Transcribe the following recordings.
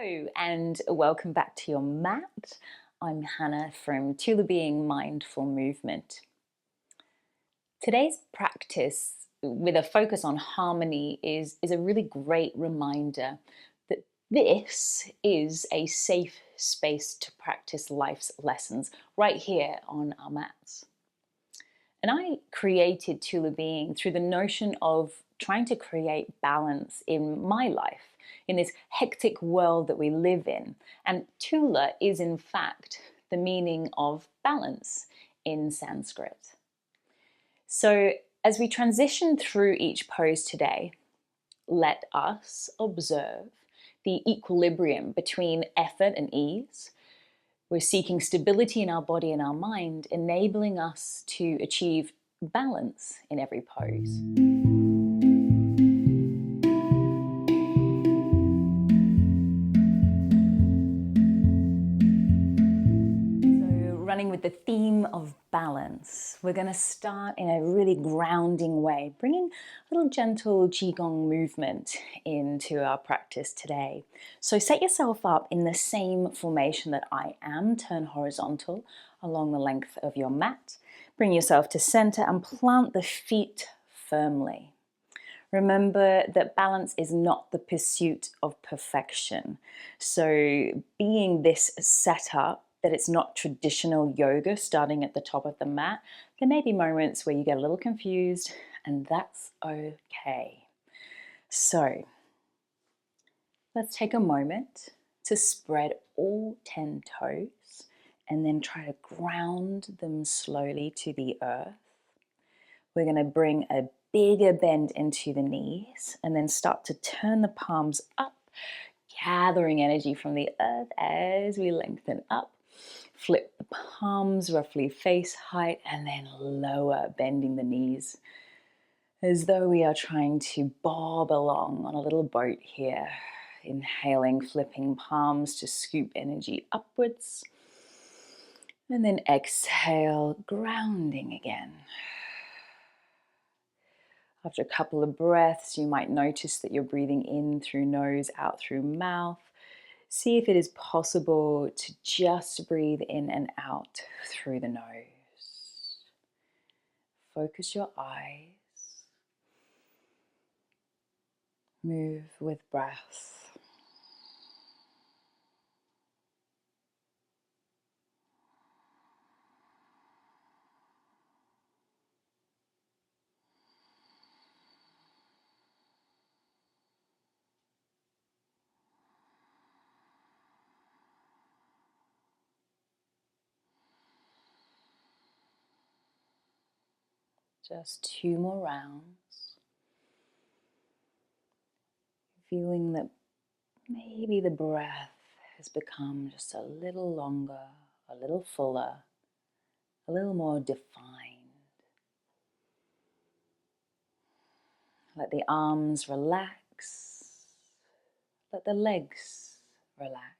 Hello and welcome back to your mat. I'm Hannah from Tula Being Mindful movement. Today's practice with a focus on harmony is a really great reminder that this is a safe space to practice life's lessons right here on our mats. And I created Tula Being through the notion of trying to create balance in my life, in this hectic world that we live in. And Tula is in fact the meaning of balance in Sanskrit. So as we transition through each pose today, let us observe the equilibrium between effort and ease. We're seeking stability in our body and our mind, enabling us to achieve balance in every pose. Running with the theme of balance, we're going to start in a really grounding way, bringing a little gentle qigong movement into our practice today. So set yourself up in the same formation that I am, turn horizontal along the length of your mat. Bring yourself to center and plant the feet firmly. Remember that balance is not the pursuit of perfection. So being this setup, that it's not traditional yoga starting at the top of the mat, there may be moments where you get a little confused, and that's okay. So let's take a moment to spread all 10 toes and then try to ground them slowly to the earth. We're going to bring a bigger bend into the knees and then start to turn the palms up, gathering energy from the earth as we lengthen up. Flip the palms roughly face height and then lower, bending the knees as though we are trying to bob along on a little boat here. Inhaling, flipping palms to scoop energy upwards. And then exhale, grounding again. After a couple of breaths, you might notice that you're breathing in through nose, out through mouth. See if it is possible to just breathe in and out through the nose. Focus your eyes. Move with breath. Just 2 more rounds. Feeling that maybe the breath has become just a little longer, a little fuller, a little more defined. Let the arms relax. Let the legs relax.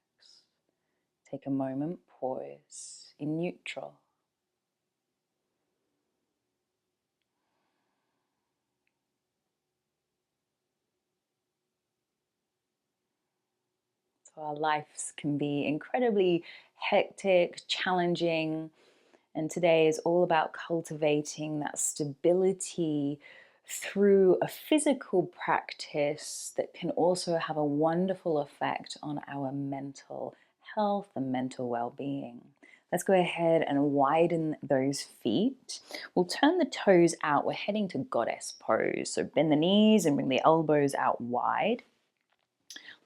Take a moment, pause in neutral. So our lives can be incredibly hectic, challenging, and today is all about cultivating that stability through a physical practice that can also have a wonderful effect on our mental health and mental well-being. Let's go ahead and widen those feet. We'll turn the toes out. We're heading to goddess pose. So bend the knees and bring the elbows out wide,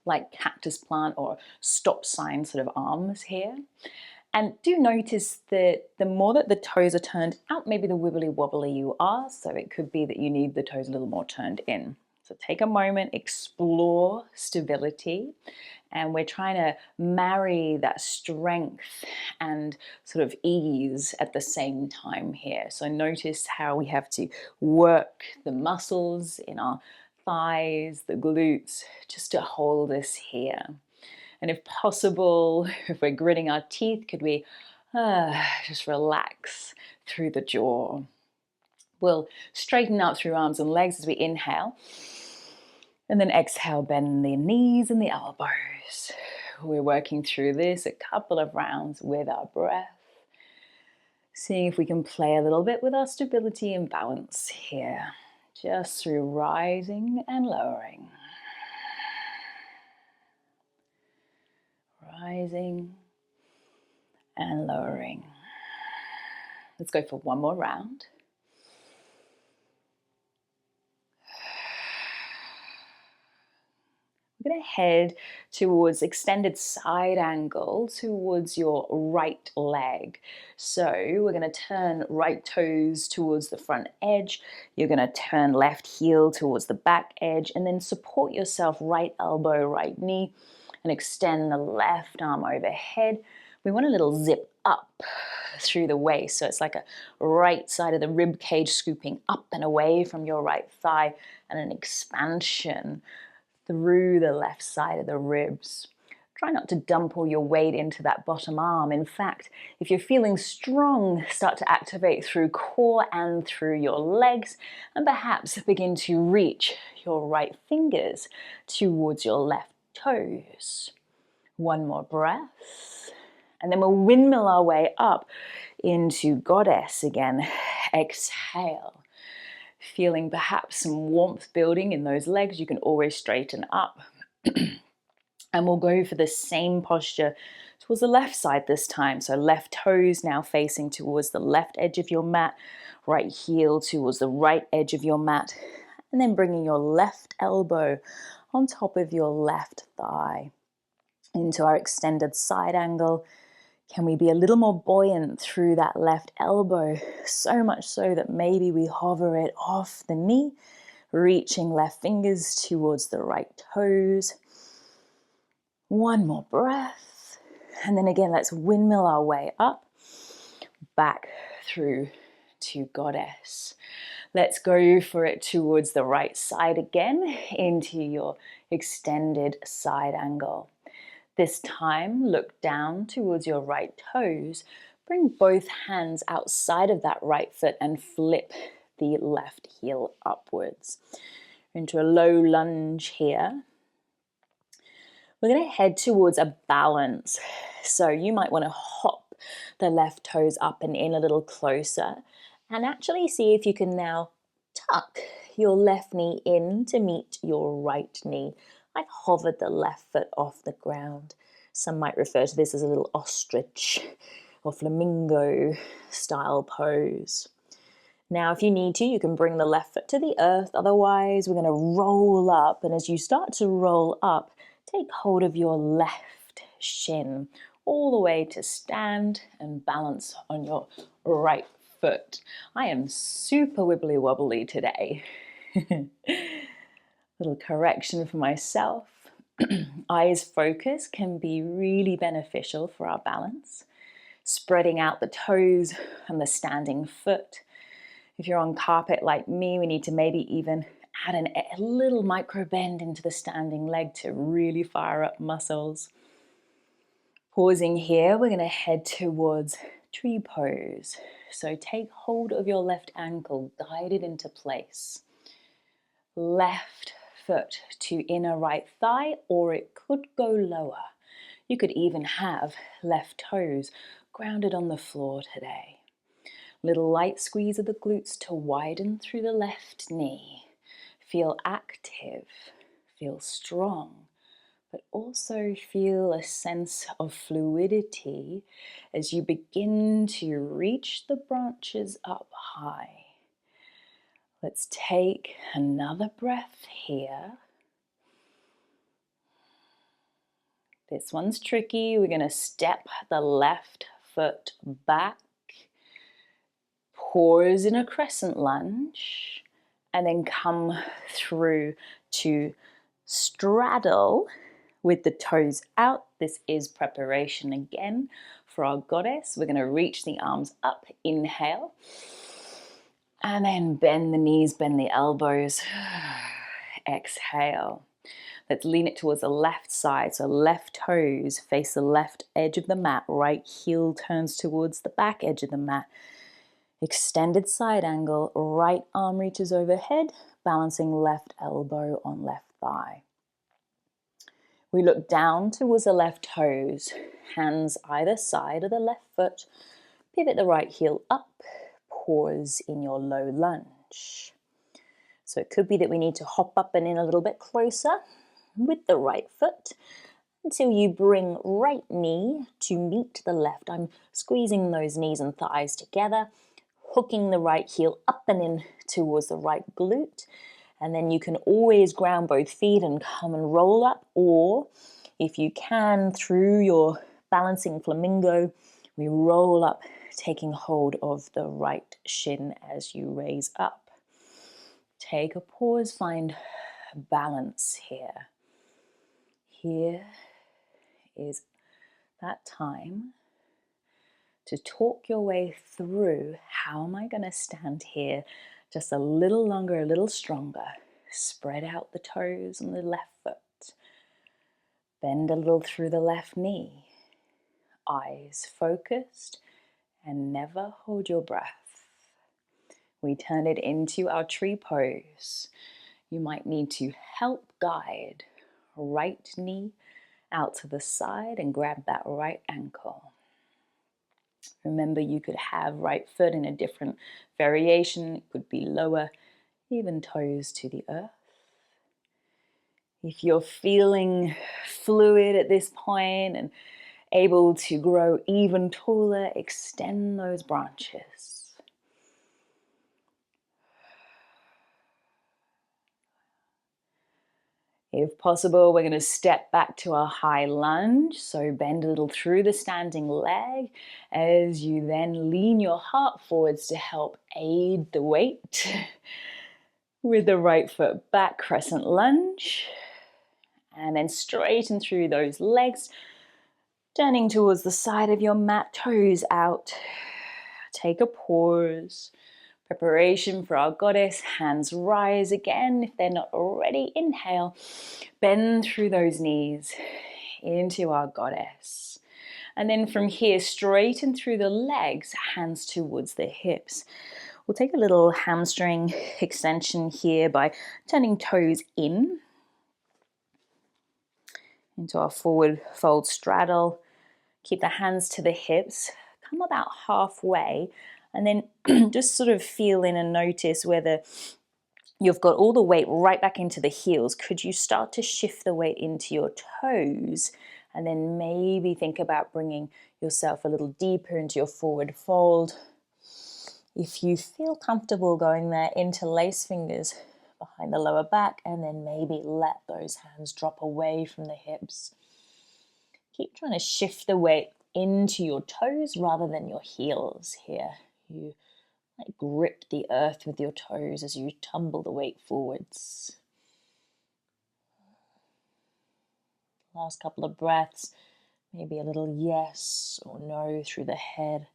like cactus plant or stop sign sort of arms here. And do notice that the more that the toes are turned out, maybe the wibbly wobbly you are. So it could be that you need the toes a little more turned in. So take a moment, explore stability. And we're trying to marry that strength and sort of ease at the same time here. So notice how we have to work the muscles in our thighs, the glutes, just to hold us here. And if possible, if we're gritting our teeth, could we just relax through the jaw? We'll straighten up through arms and legs as we inhale. And then exhale, bend the knees and the elbows. We're working through this a couple of rounds with our breath. Seeing if we can play a little bit with our stability and balance here, just through rising and lowering. Rising and lowering. Let's go for one more round. We're going to head towards extended side angle towards your right leg. So we're going to turn right toes towards the front edge. You're going to turn left heel towards the back edge and then support yourself right elbow, right knee and extend the left arm overhead. We want a little zip up through the waist. So it's like a right side of the rib cage scooping up and away from your right thigh and an expansion through the left side of the ribs. Try not to dump all your weight into that bottom arm. In fact, if you're feeling strong, start to activate through core and through your legs, and perhaps begin to reach your right fingers towards your left toes. One more breath, and then we'll windmill our way up into Goddess again. Exhale. Feeling perhaps some warmth building in those legs, you can always straighten up. And we'll go for the same posture towards the left side this time. So left toes now facing towards the left edge of your mat, right heel towards the right edge of your mat, and then bringing your left elbow on top of your left thigh into our extended side angle. Can we be a little more buoyant through that left elbow? So much so that maybe we hover it off the knee, reaching left fingers towards the right toes. One more breath. And then again, let's windmill our way up, back through to Goddess. Let's go for it towards the right side again, into your extended side angle. This time, look down towards your right toes. Bring both hands outside of that right foot and flip the left heel upwards. Into a low lunge here. We're going to head towards a balance. So you might want to hop the left toes up and in a little closer and actually see if you can now tuck your left knee in to meet your right knee. I've hovered the left foot off the ground. Some might refer to this as a little ostrich or flamingo style pose. Now, if you need to, you can bring the left foot to the earth. Otherwise, we're going to roll up. And as you start to roll up, take hold of your left shin all the way to stand and balance on your right foot. I am super wibbly wobbly today. Little correction for myself. Eyes focus can be really beneficial for our balance. Spreading out the toes and the standing foot. If you're on carpet like me, we need to maybe even add a little micro bend into the standing leg to really fire up muscles. Pausing here, we're going to head towards tree pose. So take hold of your left ankle, guide it into place. Left foot to inner right thigh, or it could go lower. You could even have left toes grounded on the floor today. Little light squeeze of the glutes to widen through the left knee. Feel active, feel strong, but also feel a sense of fluidity as you begin to reach the branches up high. Let's take another breath here. This one's tricky. We're going to step the left foot back, pause in a crescent lunge, and then come through to straddle with the toes out. This is preparation again for our Goddess. We're going to reach the arms up, inhale. And then bend the knees, bend the elbows. Exhale. Let's lean it towards the left side. So left toes face the left edge of the mat. Right heel turns towards the back edge of the mat. Extended side angle. Right arm reaches overhead, balancing left elbow on left thigh. We look down towards the left toes, hands either side of the left foot. Pivot the right heel up, pause in your low lunge. So it could be that we need to hop up and in a little bit closer with the right foot until you bring right knee to meet the left. I'm squeezing those knees and thighs together, hooking the right heel up and in towards the right glute. And then you can always ground both feet and come and roll up, or if you can, through your balancing flamingo, we roll up, taking hold of the right shin as you raise up. Take a pause, find balance here. Here is that time to talk your way through, how am I going to stand here just a little longer, a little stronger. Spread out the toes on the left foot. Bend a little through the left knee. Eyes focused and never hold your breath. We turn it into our tree pose. You might need to help guide. Right knee out to the side and grab that right ankle. Remember, you could have right foot in a different variation. It could be lower, even toes to the earth. If you're feeling fluid at this point and able to grow even taller, extend those branches. If possible, we're going to step back to our high lunge. So bend a little through the standing leg as you then lean your heart forwards to help aid the weight. With the right foot back, crescent lunge. And then straighten through those legs, turning towards the side of your mat, toes out. Take a pause. Preparation for our goddess. Hands rise again if they're not already. Inhale, bend through those knees into our goddess. And then from here, straighten through the legs, hands towards the hips. We'll take a little hamstring extension here by turning toes in into our forward fold straddle. Keep the hands to the hips. Come about halfway and then just sort of feel in and notice whether you've got all the weight right back into the heels. Could you start to shift the weight into your toes? And then maybe think about bringing yourself a little deeper into your forward fold. If you feel comfortable going there, interlace fingers behind the lower back and then maybe let those hands drop away from the hips. Keep trying to shift the weight into your toes rather than your heels here. You like grip the earth with your toes as you tumble the weight forwards. Last couple of breaths, maybe a little yes or no through the head,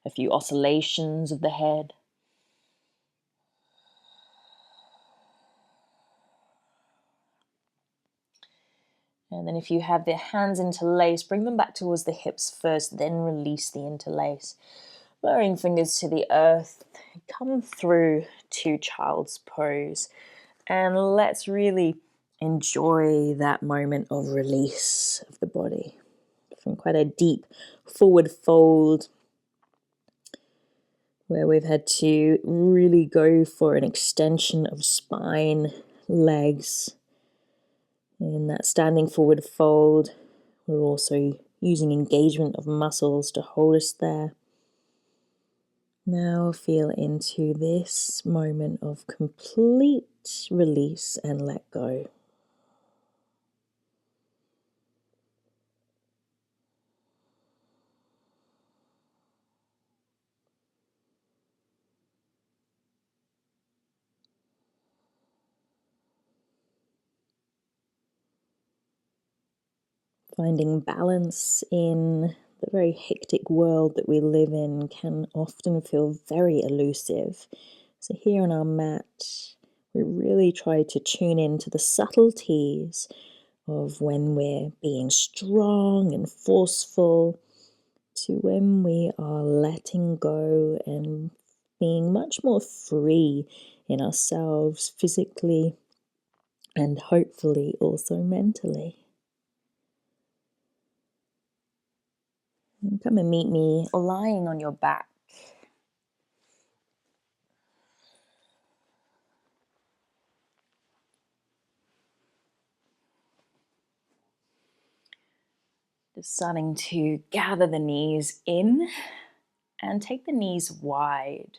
a few oscillations of the head. And then if you have the hands interlaced, bring them back towards the hips first, then release the interlace. Lowering fingers to the earth, come through to child's pose. And let's really enjoy that moment of release of the body. From quite a deep forward fold, where we've had to really go for an extension of spine, legs. In that standing forward fold, we're also using engagement of muscles to hold us there. Now feel into this moment of complete release and let go. Finding balance in the very hectic world that we live in can often feel very elusive. So here on our mat, we really try to tune into the subtleties of when we're being strong and forceful to when we are letting go and being much more free in ourselves physically and hopefully also mentally. Come and meet me lying on your back. Just starting to gather the knees in and take the knees wide.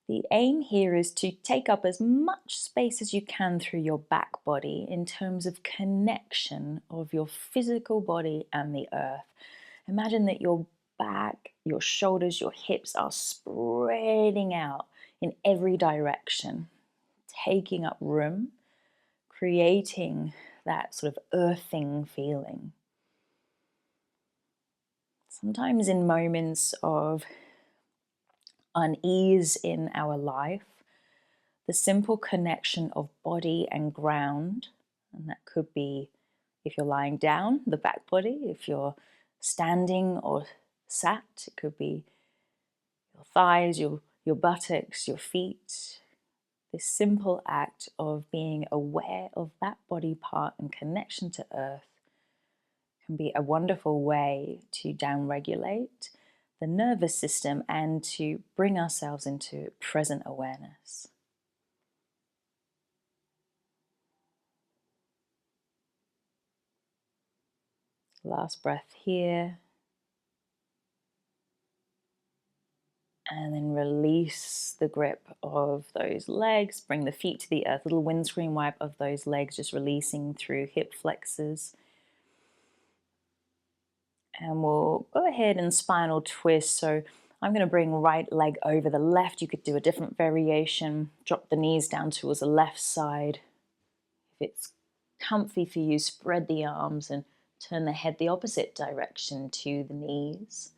The aim here is to take up as much space as you can through your back body in terms of connection of your physical body and the earth. Imagine that your back, your shoulders, your hips are spreading out in every direction, taking up room, creating that sort of earthing feeling. Sometimes in moments of unease in our life, the simple connection of body and ground, and that could be if you're lying down, the back body, if you're standing or sat, it could be your thighs, your buttocks, your feet. This simple act of being aware of that body part and connection to earth can be a wonderful way to downregulate the nervous system and to bring ourselves into present awareness. Last breath here. And then release the grip of those legs. Bring the feet to the earth. Little windscreen wipe of those legs, just releasing through hip flexors. And we'll go ahead and spinal twist. So I'm going to bring right leg over the left. You could do a different variation. Drop the knees down towards the left side. If it's comfy for you, spread the arms and turn the head the opposite direction to the knees.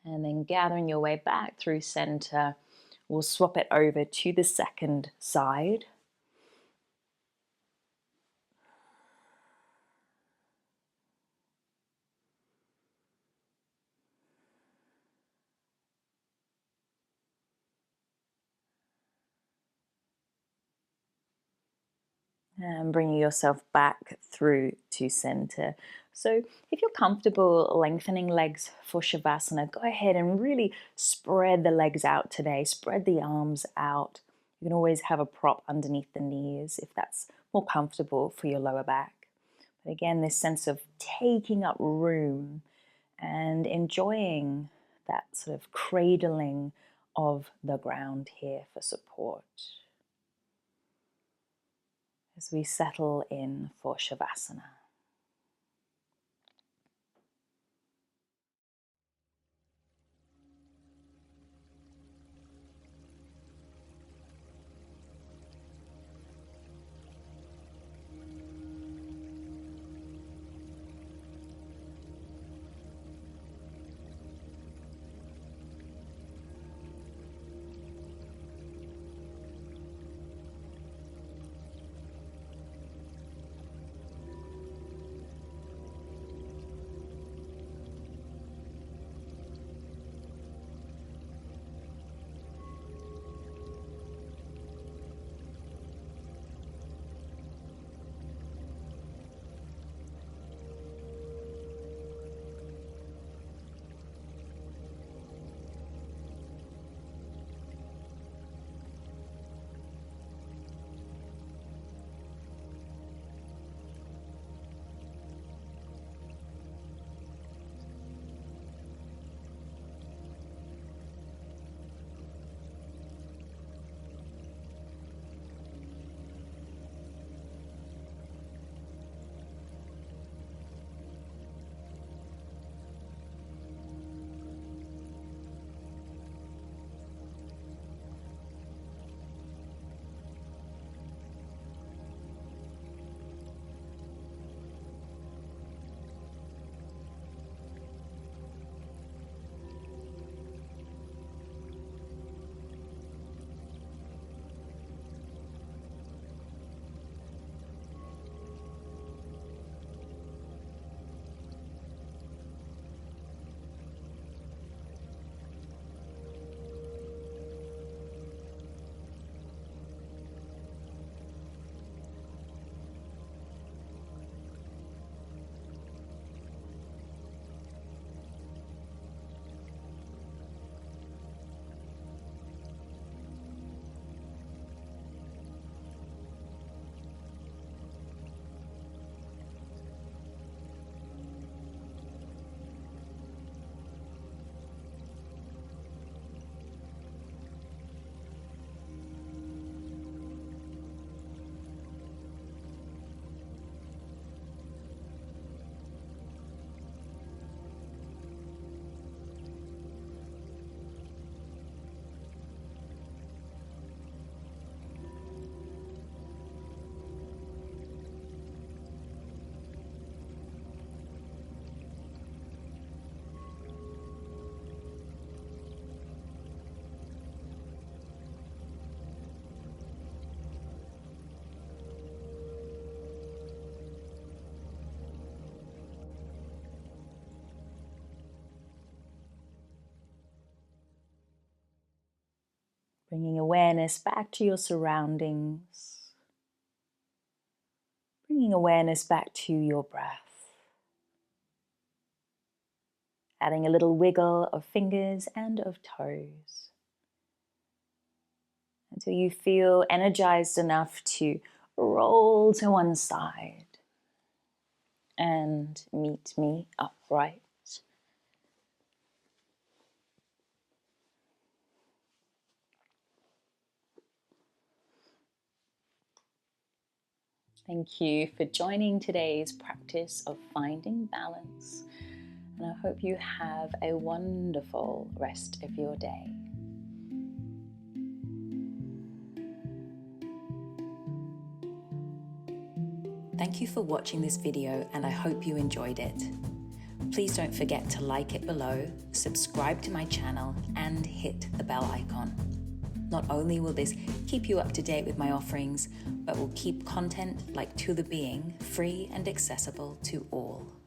And then gathering your way back through center, we'll swap it over to the second side. And bringing yourself back through to center. So if you're comfortable lengthening legs for Shavasana, go ahead and really spread the legs out today. Spread the arms out. You can always have a prop underneath the knees if that's more comfortable for your lower back. But again, this sense of taking up room and enjoying that sort of cradling of the ground here for support as we settle in for Shavasana. Bringing awareness back to your surroundings. Bringing awareness back to your breath. Adding a little wiggle of fingers and of toes. Until you feel energized enough to roll to one side and meet me upright. Thank you for joining today's practice of finding balance, and I hope you have a wonderful rest of your day. Thank you for watching this video, and I hope you enjoyed it. Please don't forget to like it below, subscribe to my channel, and hit the bell icon. Not only will this keep you up to date with my offerings, but will keep content like Tula Being free and accessible to all.